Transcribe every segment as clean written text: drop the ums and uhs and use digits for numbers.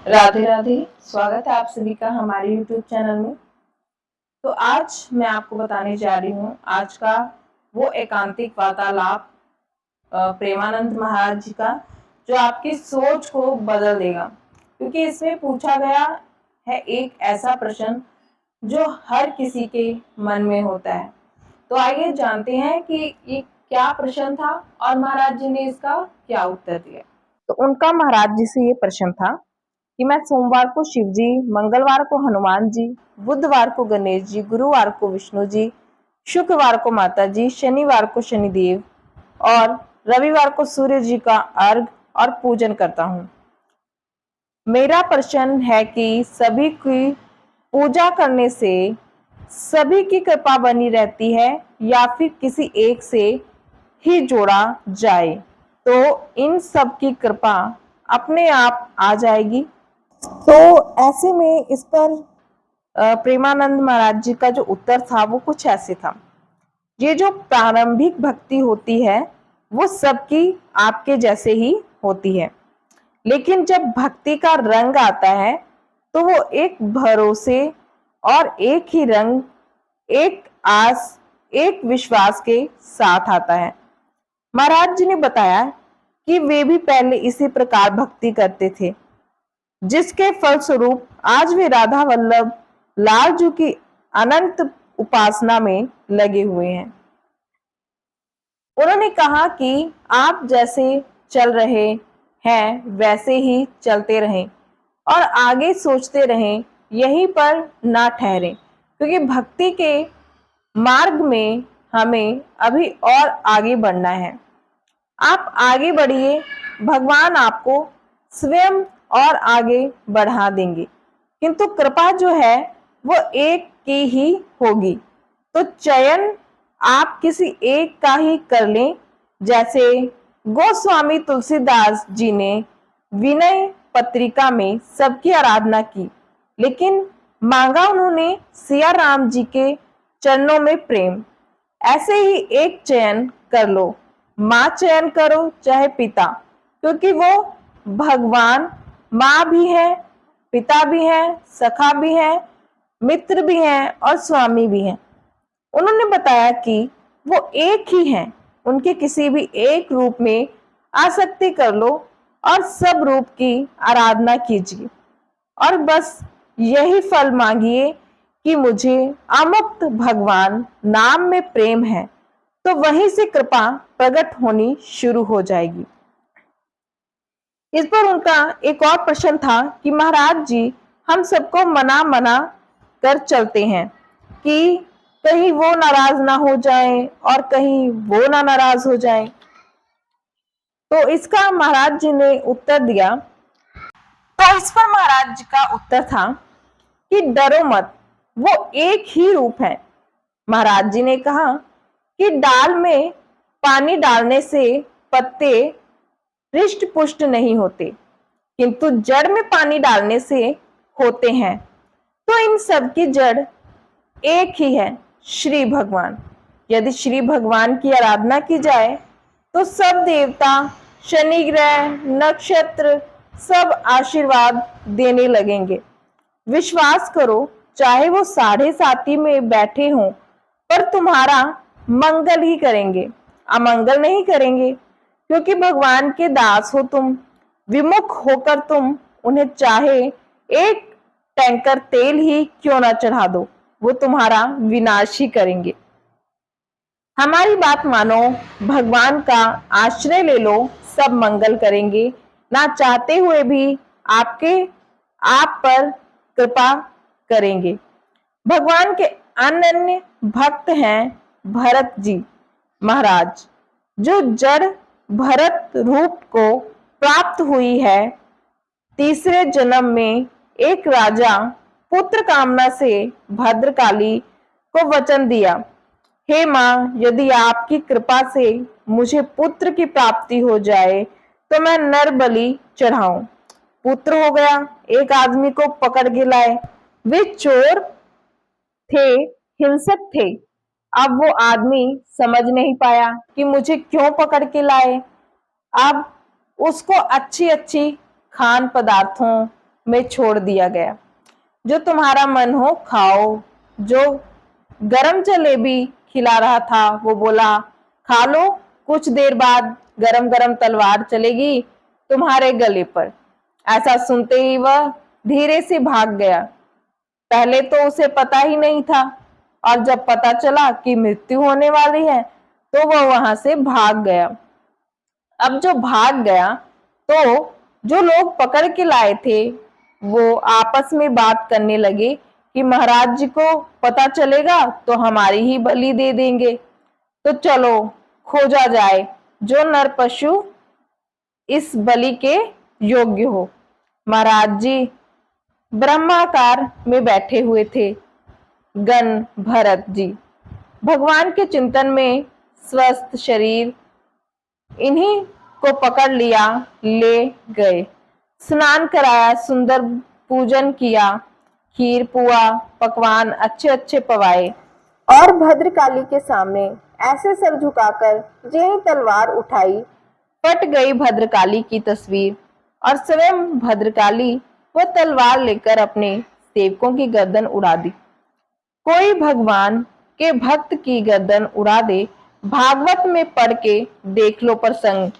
राधे राधे। स्वागत है आप सभी का हमारे YouTube चैनल में। तो आज मैं आपको बताने जा रही हूँ आज का वो एकांतिक वार्तालाप प्रेमानंद महाराज जी का, जो आपकी सोच को बदल देगा। क्योंकि इसमें पूछा गया है एक ऐसा प्रश्न जो हर किसी के मन में होता है। तो आइए जानते हैं कि ये क्या प्रश्न था और महाराज जी ने इसका क्या उत्तर दिया। तो उनका महाराज जी से ये प्रश्न था कि मैं सोमवार को शिव जी, मंगलवार को हनुमान जी, बुधवार को गणेश जी, गुरुवार को विष्णु जी, शुक्रवार को माता जी, शनिवार को शनिदेव और रविवार को सूर्य जी का अर्घ और पूजन करता हूँ। मेरा प्रश्न है कि सभी की पूजा करने से सभी की कृपा बनी रहती है या फिर किसी एक से ही जोड़ा जाए तो इन सब की कृपा अपने आप आ जाएगी। तो ऐसे में इस पर प्रेमानंद महाराज जी का जो उत्तर था वो कुछ ऐसे था। ये जो प्रारंभिक भक्ति होती है वो सबकी आपके जैसे ही होती है, लेकिन जब भक्ति का रंग आता है तो वो एक भरोसे और एक ही रंग, एक आस, एक विश्वास के साथ आता है। महाराज जी ने बताया कि वे भी पहले इसी प्रकार भक्ति करते थे, जिसके फलस्वरूप आज वे राधा वल्लभ लाल जी की अनंत उपासना में लगे हुए हैं। उन्होंने कहा कि आप जैसे चल रहे हैं वैसे ही चलते रहें और आगे सोचते रहें, यहीं पर ना ठहरें, क्योंकि भक्ति के मार्ग में हमें अभी और आगे बढ़ना है। आप आगे बढ़िए, भगवान आपको स्वयं और आगे बढ़ा देंगे, किंतु कृपा जो है वो एक की ही होगी। तो चयन आप किसी एक का ही कर लें। जैसे गोस्वामी तुलसीदास जी ने विनय पत्रिका में सबकी आराधना की, लेकिन मांगा उन्होंने सिया राम जी के चरणों में प्रेम। ऐसे ही एक चयन कर लो, माँ चयन करो चाहे पिता, क्योंकि वो भगवान माँ भी है, पिता भी है, सखा भी है, मित्र भी है और स्वामी भी है। उन्होंने बताया कि वो एक ही हैं, उनके किसी भी एक रूप में आसक्ति कर लो और सब रूप की आराधना कीजिए और बस यही फल मांगिए कि मुझे अमुक्त भगवान नाम में प्रेम है, तो वहीं से कृपा प्रकट होनी शुरू हो जाएगी। इस पर उनका एक और प्रश्न था कि महाराज जी हम सबको मना कर चलते हैं कि कहीं वो नाराज ना हो जाए और कहीं वो ना नाराज हो जाए। तो इसका महाराज जी ने उत्तर दिया। तो इस पर महाराज जी का उत्तर था कि डरो मत, वो एक ही रूप है। महाराज जी ने कहा कि डाल में पानी डालने से पत्ते हृष्ट पुष्ट नहीं होते, किंतु जड़ में पानी डालने से होते हैं। तो इन सब की जड़ एक ही है, श्री भगवान। यदि श्री भगवान की आराधना की जाए तो सब देवता, शनि ग्रह, नक्षत्र सब आशीर्वाद देने लगेंगे। विश्वास करो, चाहे वो 7.5 में बैठे हों, पर तुम्हारा मंगल ही करेंगे, अमंगल नहीं करेंगे, क्योंकि भगवान के दास हो तुम। विमुख होकर तुम उन्हें चाहे एक टैंकर तेल ही क्यों ना चढ़ा दो, वो तुम्हारा विनाश ही करेंगे। हमारी बात मानो, भगवान का आश्रय ले लो, सब मंगल करेंगे। ना चाहते हुए भी आप पर कृपा करेंगे। भगवान के अनन्य भक्त हैं भरत जी महाराज, जो जड़ भरत रूप को प्राप्त हुई है। तीसरे जन्म में एक राजा पुत्र कामना से भद्रकाली को वचन दिया, हे माँ, यदि आपकी कृपा से मुझे पुत्र की प्राप्ति हो जाए तो मैं नर बलि चढ़ाऊं। पुत्र हो गया। एक आदमी को पकड़ के लाए। वे चोर थे, हिंसक थे। अब वो आदमी समझ नहीं पाया कि मुझे क्यों पकड़ के लाए। अब उसको अच्छी अच्छी खान पदार्थों, में छोड़ दिया गया। जो तुम्हारा मन हो खाओ। जो गरम जलेबी खिला रहा था वो बोला, खा लो, कुछ देर बाद गरम गरम तलवार चलेगी तुम्हारे गले पर। ऐसा सुनते ही वह धीरे से भाग गया। पहले तो उसे पता ही नहीं था, और जब पता चला कि मृत्यु होने वाली है तो वह वहां से भाग गया। अब जो भाग गया तो जो लोग पकड़ के लाए थे वो आपस में बात करने लगे कि महाराज जी को पता चलेगा तो हमारी ही बलि दे देंगे, तो चलो खोजा जाए जो नर पशु इस बलि के योग्य हो। महाराज जी ब्रह्माकार में बैठे हुए थे। गण भरत जी भगवान के चिंतन में स्वस्थ शरीर इन्हीं को पकड़ लिया, ले गए, स्नान कराया, सुंदर पूजन किया, खीर पुआ पकवान अच्छे अच्छे पवाए, और भद्रकाली के सामने ऐसे सर झुकाकर यही तलवार उठाई, फट गई भद्रकाली की तस्वीर, और स्वयं भद्रकाली वो तलवार लेकर अपने सेवकों की गर्दन उड़ा दी। कोई भगवान के भक्त की गर्दन उड़ा दे, भागवत में पढ़ के देख लो प्रसंग।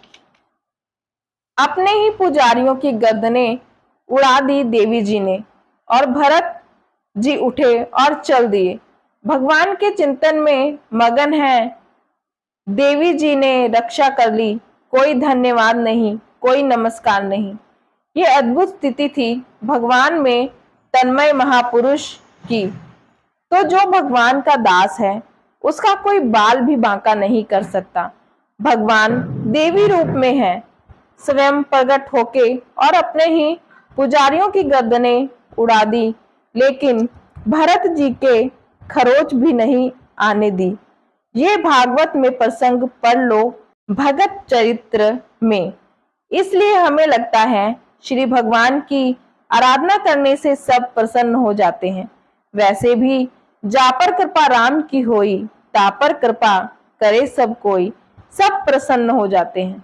अपने ही पुजारियों की गर्दनें उड़ा दी देवी जी ने, और भरत जी उठे और चल दिए। भगवान के चिंतन में मगन है। देवी जी ने रक्षा कर ली, कोई धन्यवाद नहीं, कोई नमस्कार नहीं। ये अद्भुत स्थिति थी भगवान में तन्मय महापुरुष की। तो जो भगवान का दास है उसका कोई बाल भी बांका नहीं कर सकता। भगवान देवी रूप में है, स्वयं प्रकट होके और अपने ही पुजारियों की गर्दनें उड़ा दी, लेकिन भरत जी के खरोच भी नहीं आने दी। ये भागवत में प्रसंग पढ़ लो भगत चरित्र में। इसलिए हमें लगता है श्री भगवान की आराधना करने से सब प्रसन्न हो जाते हैं। वैसे भी जापर कृपा राम की होई, तापर कृपा करे सब कोई, सब प्रसन्न हो जाते हैं।